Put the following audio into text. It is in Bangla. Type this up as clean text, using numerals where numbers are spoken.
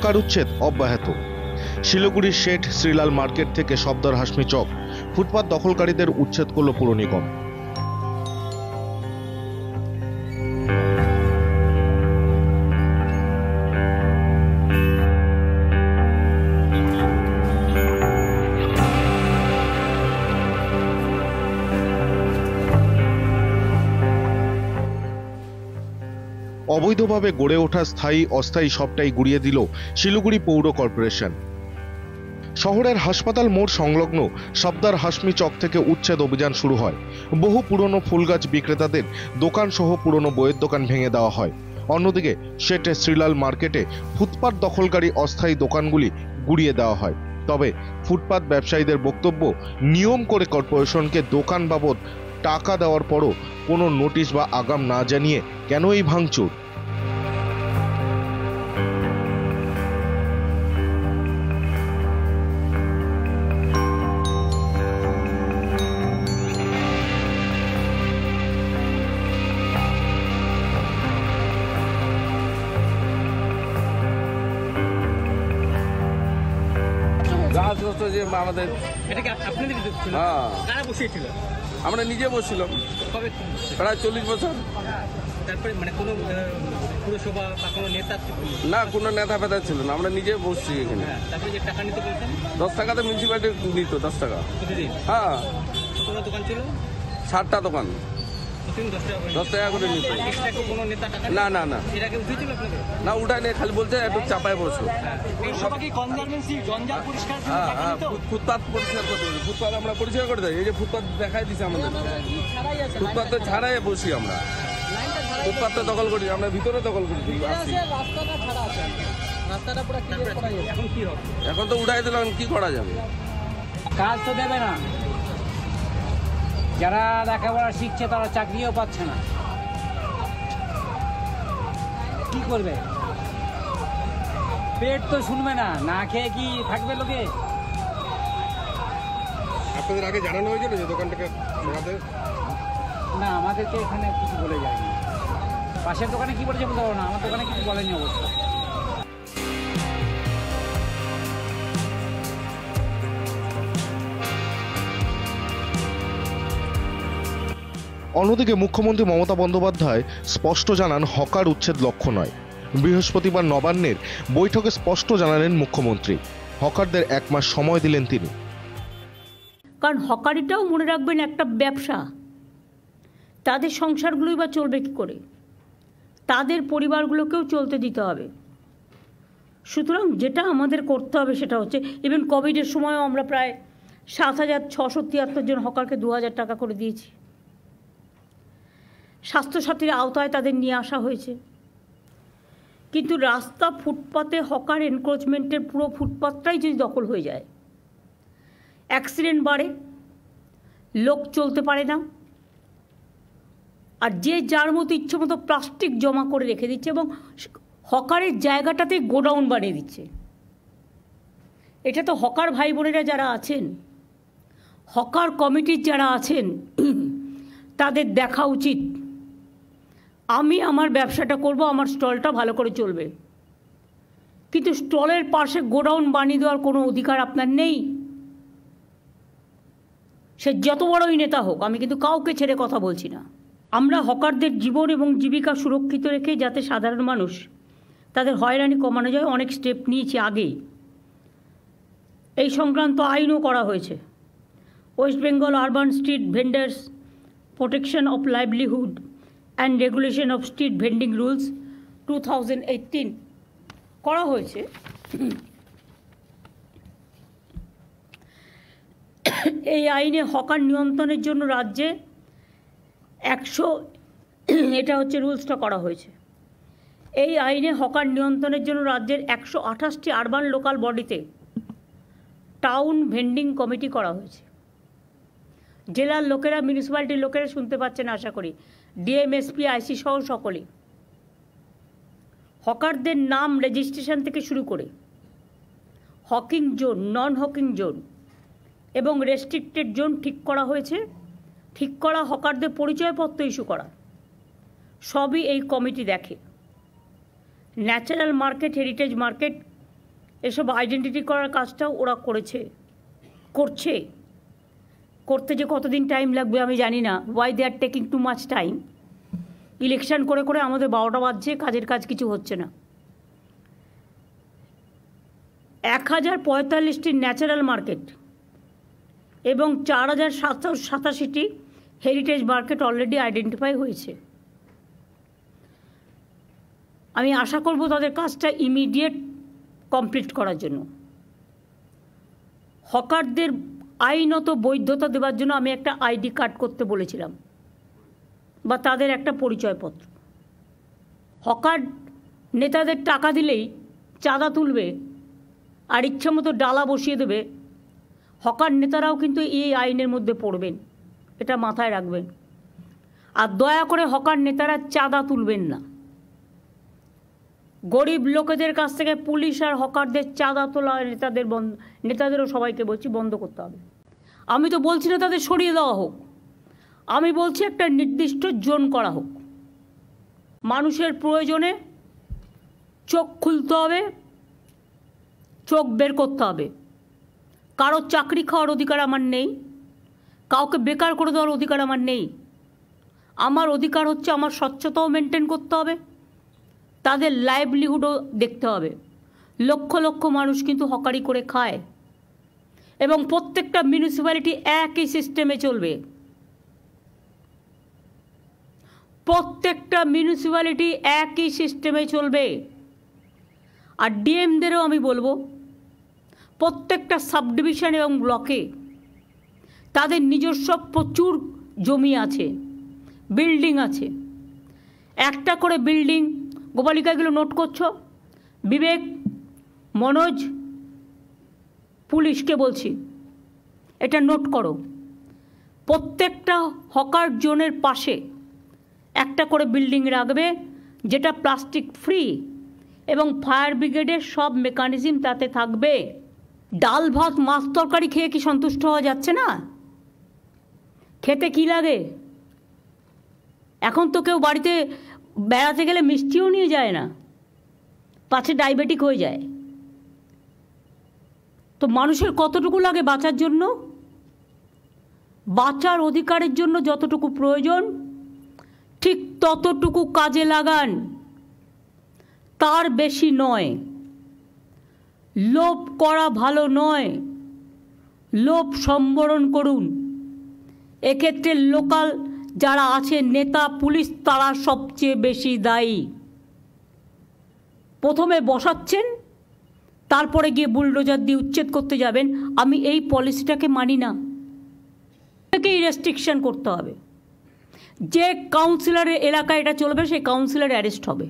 হকার উচ্ছেদ অব্যাহত। শিলিগুড়ির শেঠ শ্রীলাল মার্কেট থেকে সফদার হাশমি চক ফুটপাত দখলকারীদের উচ্ছেদ করল পুর নিগম। অবৈধভাবে গড়ে ওঠা স্থায়ী অস্থায়ী সবটাই গুড়িয়ে দিল শিলিগুড়ি পৌর কর্পোরেশন। শহরের হাসপাতাল মোড় সংলগ্ন সফদার হাশমি চক থেকে উচ্ছেদ অভিযান শুরু হয়। বহু পুরনো ফুলগাছ বিক্রেতাদের দোকান সহ পুরনো বইয়ের দোকান ভেঙে দেওয়া হয়। অন্যদিকে শেঠ শ্রীলাল মার্কেটে ফুটপাত দখলকারী অস্থায়ী দোকানগুলি গুড়িয়ে দেওয়া হয়। তবে ফুটপাত ব্যবসায়ীদের বক্তব্য, নিয়ম করে কর্পোরেশনকে দোকান বাবদ টাকা দেওয়ার পরও কোনো নোটিশ বা আগাম না জানিয়ে কেন এই ভাঙচুর? যে আমাদের আমরা নিজে বসছিলাম প্রায় 40 বছর। তারপরে মানে কোনো পুরসভা বা কোনো নেতা না, কোনো নেতা ফেতা ছিল না, আমরা নিজে বসছি এখানে। তারপরে যে টাকা নিতে বলতেন 10 টাকাতে মিউনিসিপ্যালিটি নিত 10 টাকা প্রতিদিন। হ্যাঁ, কোনো দোকান ছিল 60টা দোকান 10 টাকা করে নিত। কোনো নেতা টাকা না না না এর আগে উঠেছিল আপনাদের? না, উঠায় নেই, খালি বলছে একটু চাপায় বসো। হ্যাঁ, ফুটপাত পরিষ্কার করতে হবে। ফুটপাত আমরা পরিষ্কার করে দেয়, এই যে ফুটপাত দেখাই দিছে আমাদের। ফুটপাত ছাড়াই বসি আমরা, ফুটপাত দখল করি আমরা, ভিতরে দখল করি। এখন তো উঠাই দিলাম, কি করা যাবে? কাজ তো দেবে না, যারা লেখাপড়া শিখছে তারা চাকরিও পাচ্ছে না, কি করবে? পেট তো শুনবে না, না খেয়ে কি থাকবে লোকে? আপনাদের আগে জানানো হয়েছিল যে দোকানটাকে সরাতে? না, আমাদেরকে এখানে কিছু বলে যায়নি। পাশের দোকানে কি বলেছে বলতে পারবো না, আমার দোকানে কিছু বলেনি অবশ্য। অন্যদিকে মুখ্যমন্ত্রী মমতা বন্দ্যোপাধ্যায় স্পষ্ট জানান, হকার উচ্ছেদ লক্ষ্য নয়। বৃহস্পতিবার নবান্নের বৈঠকে স্পষ্ট জানালেন মুখ্যমন্ত্রী। হকারদের 1 মাস সময় দিলেন তিনি। কারণ হকারিটাও মনে রাখবেন একটা ব্যবসা, তাদের সংসারগুলোই বা চলবে কী করে, তাদের পরিবারগুলোকেও চলতে দিতে হবে। সুতরাং যেটা আমাদের করতে হবে সেটা হচ্ছে, ইভেন কোভিডের সময়ও আমরা প্রায় 7,673 জন হকারকে 2,000 টাকা করে দিয়েছি। স্বাস্থ্যসাথীর আওতায় তাদের নিয়ে আসা হয়েছে। কিন্তু রাস্তা ফুটপাতে হকার এনক্রোচমেন্টের পুরো ফুটপাতটাই যদি দখল হয়ে যায়, অ্যাক্সিডেন্ট বাড়ে, লোক চলতে পারে না, আর যে যার মতো ইচ্ছে মতো প্লাস্টিক জমা করে রেখে দিচ্ছে এবং হকারের জায়গাটাতে গোডাউন বানিয়ে দিচ্ছে। এটা তো হকার ভাই বোনেরা যারা আছেন, হকার কমিটির যারা আছেন, তাদের দেখা উচিত। আমি আমার ব্যবসাটা করব, আমার স্টলটা ভালো করে চলবে, কিন্তু স্টলের পাশে গোডাউন বানিয়ে দেওয়ার কোনো অধিকার আপনার নেই। সে যত বড়ই নেতা হোক, আমি কিন্তু কাউকে ছেড়ে কথা বলছি না। আমরা হকারদের জীবন এবং জীবিকা সুরক্ষিত রেখে যাতে সাধারণ মানুষ তাদের হয়রানি কমানো যায়, অনেক স্টেপ নিয়েছি আগেই। এই সংক্রান্ত আইনও করা হয়েছে। West Bengal urban street vendors protection of livelihood and regulation of street vending rules 2018 করা হয়েছে। এই আইনে হকার নিয়ন্ত্রণের জন্য রাজ্যে 100, এটা হচ্ছে রুলসটা করা হয়েছে। এই আইনে হকার নিয়ন্ত্রণের জন্য রাজ্যের 128টি আরবান লোকাল বডিতে টাউন ভেন্ডিং কমিটি করা হয়েছে। জেলার লোকেরা, মিউনিসিপ্যালিটির লোকেরা শুনতে পাচ্ছেন আশা করি, ডিএম, এসপি, আইসি সহ সকলে। হকারদের নাম রেজিস্ট্রেশন থেকে শুরু করে হকিং জোন, নন হকিং জোন এবং রেস্ট্রিক্টেড জোন ঠিক করা হয়েছে। ঠিক করা হকারদের পরিচয়পত্র ইস্যু করা, সবই এই কমিটি দেখে। ন্যাচারাল মার্কেট, হেরিটেজ মার্কেট, এসব আইডেন্টিটি করার কাজটাও ওরা করছে। করতে যে কতদিন টাইম লাগবে আমি জানি না। Why they are taking too much time. Election করে করে আমাদের 12টা বাজছে, কাজের কাজ কিছু হচ্ছে না। 1045টি ন্যাচারাল মার্কেট এবং 4787টি হেরিটেজ মার্কেট অলরেডি আইডেন্টিফাই হয়েছে। আমি আশা করব তাদের কাজটা ইমিডিয়েট কমপ্লিট করার জন্য। হকারদের আইনত বৈধতা দেওয়ার জন্য আমি একটা আইডি কার্ড করতে বলেছিলাম, বা তাদের একটা পরিচয়পত্র। হকার নেতাদের টাকা দিলেই চাঁদা তুলবে আর ইচ্ছামতো ডালা বসিয়ে দেবে, হকার নেতারাও কিন্তু এই আইনের মধ্যে পড়বেন, এটা মাথায় রাখবেন। আর দয়া করে হকার নেতারা চাঁদা তুলবেন না। গরিব লোকেদের কাছ থেকে পুলিশ আর হকারদের চাঁদা তোলা নেতাদেরও সবাইকে বলছি বন্ধ করতে হবে। আমি তো বলছি না তাদের সরিয়ে দেওয়া হোক, আমি বলছি একটা নির্দিষ্ট জোন করা হোক। মানুষের প্রয়োজনে চোখ খুলতে হবে, চোখ বের করতে হবে। কারো চাকরি খাওয়ার অধিকার আমার নেই, কাউকে বেকার করে দেওয়ার অধিকার আমার নেই। আমার অধিকার হচ্ছে আমার স্বচ্ছতাও মেনটেন করতে হবে, তাদের লাইভলিহুডও দেখতে হবে। লক্ষ লক্ষ মানুষ কিন্তু হকারি করে খায় এবং প্রত্যেকটা মিউনিসিপ্যালিটি একই সিস্টেমে চলবে। প্রত্যেকটা মিউনিসিপ্যালিটি একই সিস্টেমে চলবে। আর ডিএমদেরও আমি বলবো, প্রত্যেকটা সাব ডিভিশন এবং ব্লকে তাদের নিজস্ব প্রচুর জমি আছে, বিল্ডিং আছে। একটা করে বিল্ডিং, গোপালিকাগুলো নোট করছো, বিবেক, মনোজ, পুলিশকে বলছি এটা নোট করো। প্রত্যেকটা হকার জোনের পাশে একটা করে বিল্ডিং রাখবে, যেটা প্লাস্টিক ফ্রি, এবং ফায়ার ব্রিগেডের সব মেকানিজম তাতে থাকবে। ডাল ভাত মাছ তরকারি খেয়ে কি সন্তুষ্ট হওয়া যাচ্ছে না? খেতে কি লাগে? এখন তো কেউ বাড়িতে বেড়াতে গেলে মিষ্টিও নিয়ে যায় না, পাছে ডায়াবেটিক হয়ে যায়। তো মানুষের কতটুকু লাগে বাঁচার জন্য? বাঁচার অধিকারের জন্য যতটুকু প্রয়োজন ঠিক ততটুকু কাজে লাগান, তার বেশি নয়। লোভ করা ভালো নয়, লোভ সম্বরণ করুন। এক্ষেত্রে লোকাল যারা আছে নেতা, পুলিশ, তারা সবচেয়ে বেশি দায়ী। প্রথমে বসাচ্ছেন, তারপরে গিয়ে বুলডোজার দিয়ে উচ্ছেদ করতে যাবেন। আমি এই পলিসিটাকে মানি না। একেই রেস্ট্রিকশন করতে হবে। যে কাউন্সিলরের এলাকায় এটা চলবে সেই কাউন্সিলর অ্যারেস্ট হবে।